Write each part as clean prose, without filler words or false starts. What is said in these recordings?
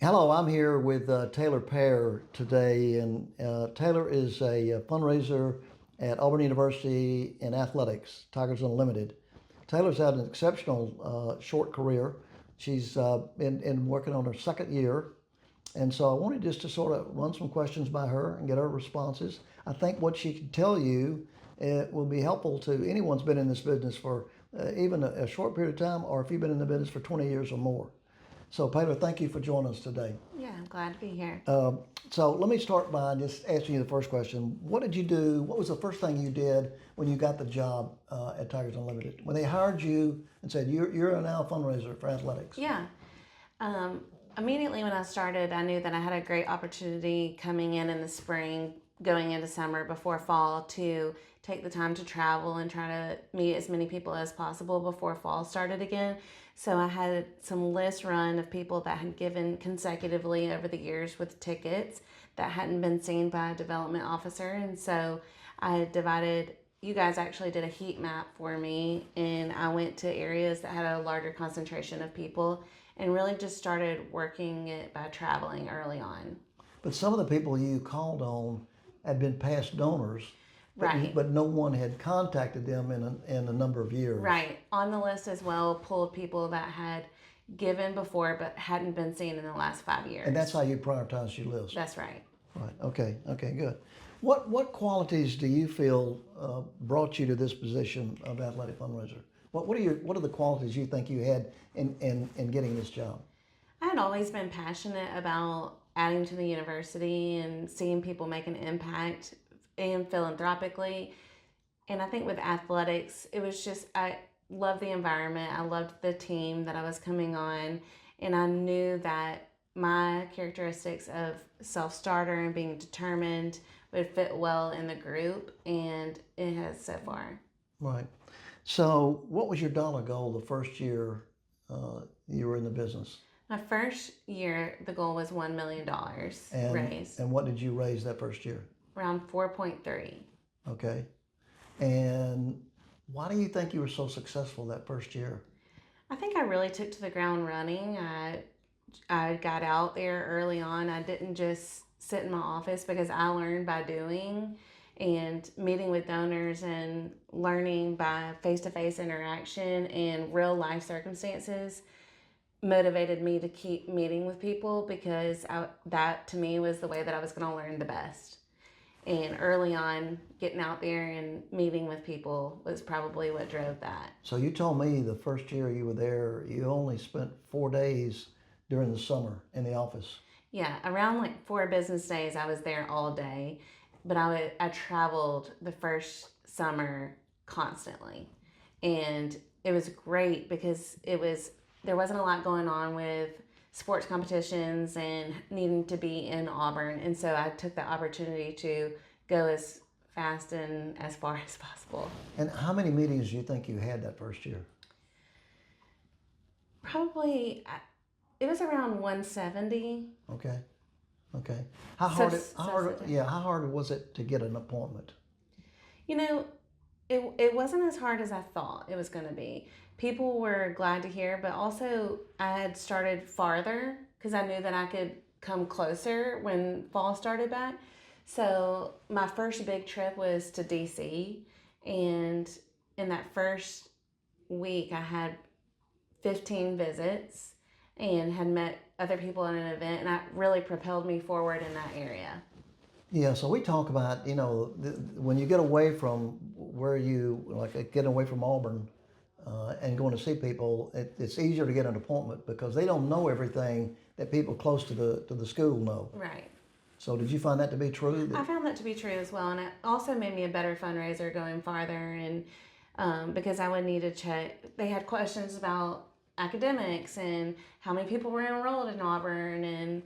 Hello, I'm here with Taylor Pear today, and Taylor is a fundraiser at Auburn University in athletics, Tigers Unlimited. Taylor's had an exceptional short career. She's been working on her second year, and so I wanted just to sort of run some questions by her and get her responses. I think what she can tell you will be helpful to anyone who's been in this business for even a short period of time, or if you've been in the business for 20 years or more. So, Taylor, thank you for joining us today. Yeah, I'm glad to be here. So let me start by just asking you the first question. What did you do? What was the first thing you did when you got the job at Tigers Unlimited? When they hired you and said, you're now a fundraiser for athletics. Yeah. Immediately when I started, I knew that I had a great opportunity coming in the spring, going into summer before fall to take the time to travel and try to meet as many people as possible before fall started again. So I had some lists run of people that had given consecutively over the years with tickets that hadn't been seen by a development officer. And so I divided, you guys actually did a heat map for me, and I went to areas that had a larger concentration of people and really just started working it by traveling early on. But some of the people you called on had been past donors, Right. but no one had contacted them in a number of years. Right. On the list as well, pulled people that had given before but hadn't been seen in the last 5 years. And that's how you prioritize your list. That's right. Right. Okay. Okay. Good. What qualities do you feel brought you to this position of athletic fundraiser? What are the qualities you think you had in getting this job? I had always been passionate about adding to the university and seeing people make an impact and philanthropically. And I think with athletics, it was just, I loved the environment. I loved the team that I was coming on. And I knew that my characteristics of self starter and being determined would fit well in the group. And it has so far. Right. So, what was your dollar goal the first year you were in the business? My first year, the goal was $1 million raised, And what did you raise that first year? around 4.3. Okay. And why do you think you were so successful that first year? I think I really took to the ground running. I got out there early on. I didn't just sit in my office because I learned by doing and meeting with donors and learning by face-to-face interaction and real life circumstances motivated me to keep meeting with people because that to me was the way that I was going to learn the best. And early on, getting out there and meeting with people was probably what drove that. So you told me the first year you were there, you only spent 4 days during the summer in the office. Yeah, around like 4 business days, I was there all day, but I traveled the first summer constantly, and it was great because there wasn't a lot going on with sports competitions and needing to be in Auburn, and so I took the opportunity to go as fast and as far as possible. And how many meetings do you think you had that first year? Probably it was around 170. Okay. Okay. How So hard? it's- How so hard? it's- Yeah. How hard was it to get an appointment? You know, it wasn't as hard as I thought it was going to be. People were glad to hear, but also I had started farther because I knew that I could come closer when fall started back. So my first big trip was to DC, and in that first week, I had 15 visits and had met other people in an event, and that really propelled me forward in that area. Yeah. So we talk about when you get away from where you getting away from Auburn and going to see people, it's easier to get an appointment because they don't know everything that people close to the school know. Right. So did you find that to be true? I found that to be true as well, and it also made me a better fundraiser going farther. And because I would need to check, they had questions about academics and how many people were enrolled in Auburn, and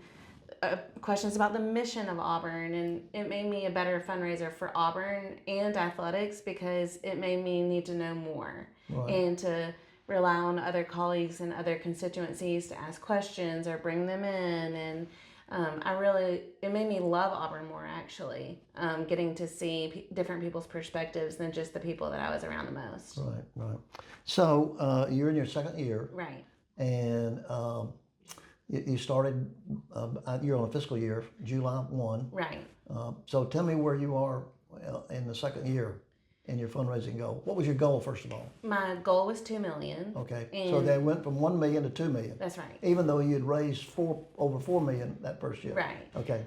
questions about the mission of Auburn, and it made me a better fundraiser for Auburn and athletics because it made me need to know more Right. and to rely on other colleagues and other constituencies to ask questions or bring them in. And it made me love Auburn more actually, getting to see different people's perspectives than just the people that I was around the most. Right. Right. So you're in your second year, Right. and You started, you're on a fiscal year, July 1. Right. So tell me where you are in the second year in your fundraising goal. What was your goal, first of all? My goal was 2 million. Okay. And So they went from 1 million to 2 million. that's right. Even though you'd raised over 4 million that first year. Right. Okay.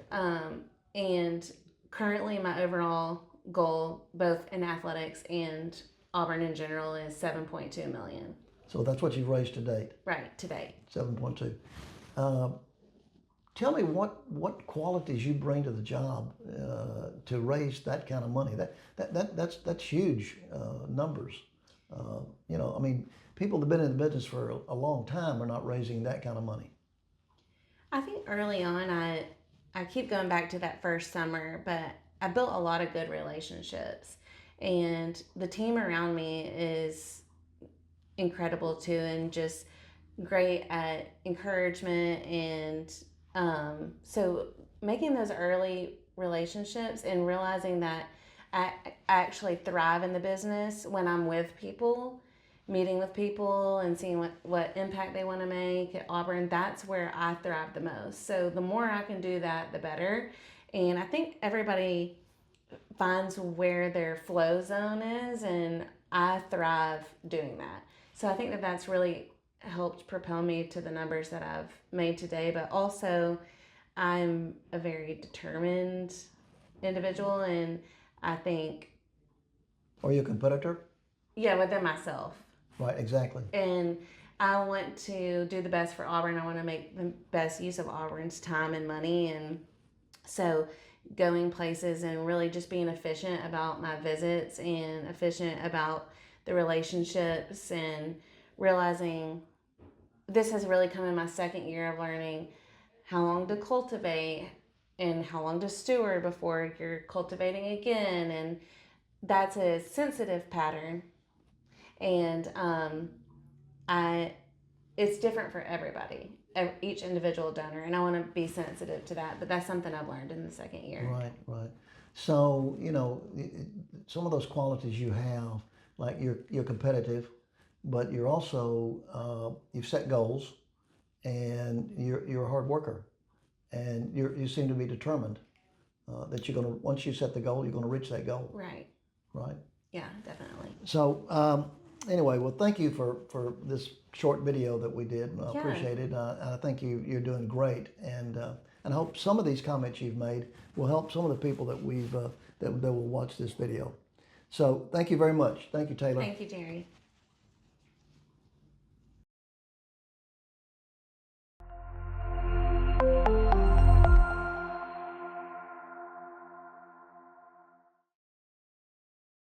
And currently my overall goal, both in athletics and Auburn in general, is 7.2 million. So that's what you've raised to date. Right, to date. 7.2. Tell me what qualities you bring to the job to raise that kind of money. That's huge numbers. I mean, people that have been in the business for a long time are not raising that kind of money. I think early on, I keep going back to that first summer, but I built a lot of good relationships, and the team around me is incredible too, and just great at encouragement. And so making those early relationships and realizing that I actually thrive in the business when I'm with people, meeting with people and seeing what impact they want to make at Auburn. That's where I thrive the most. So the more I can do that, the better. And I think everybody finds where their flow zone is, and I thrive doing that. So I think that that's really helped propel me to the numbers that I've made today. But also, I'm a very determined individual, and I think, Are you a competitor? yeah, within myself. Right, exactly. And I want to do the best for Auburn. I want to make the best use of Auburn's time and money. And so going places and really just being efficient about my visits and efficient about the relationships, and realizing this has really come in my second year of learning how long to cultivate and how long to steward before you're cultivating again. And that's a sensitive pattern. And I it's different for everybody, each individual donor, and I want to be sensitive to that. But that's something I've learned in the second year. Right, right. So some of those qualities you have, like you're competitive, but you're also you've set goals, and you're a hard worker, and you seem to be determined that you're gonna once you set the goal, you're gonna reach that goal. Right. Right. Yeah, definitely. So anyway, well, thank you for this short video that we did. I Yeah. appreciate it. I think you're doing great, and I hope some of these comments you've made will help some of the people that that will watch this video. So thank you very much. Thank you, Taylor. Thank you, Jerry.